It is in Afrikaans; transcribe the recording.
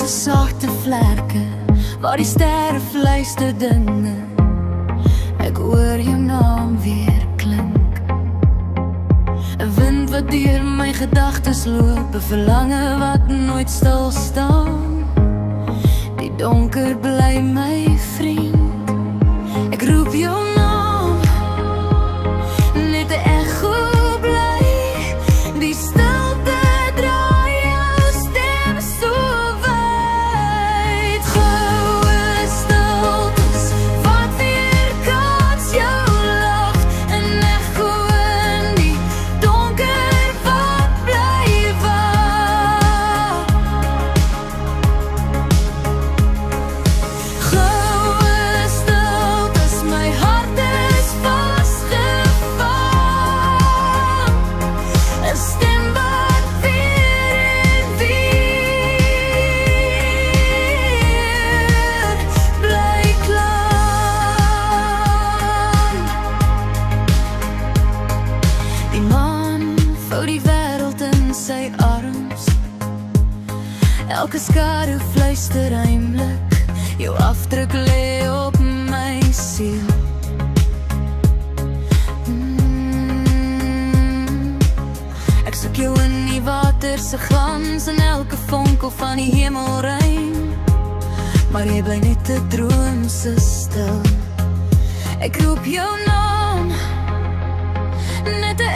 sagte vlerke waar die sterre fluister dinge. Ek hoor jou naam weer klink. 'n wind wat deur my gedagtes loop, 'n verlange wat nooit stil staan. Die donker bly my vriend. Ek roep jou naam, net 'n echo bly. Die stilte draai jou stem so wyd. Goue stiltes wat weerkaats jou lach. 'n echo in die donker wat bly wag. Goue stiltes, my hart is vasgevang. 'n stem wat weer en weer bly klank. Die maan vou die wêreld in sy arms. Elke skadu fluister heimlik. Jou afdruk lê op my siel. Ek soek jou in die water se glans, en elke vonkel van die hemelruim. Maar jy bly net 'n droom so stil. Ek roep jou naam, net 'n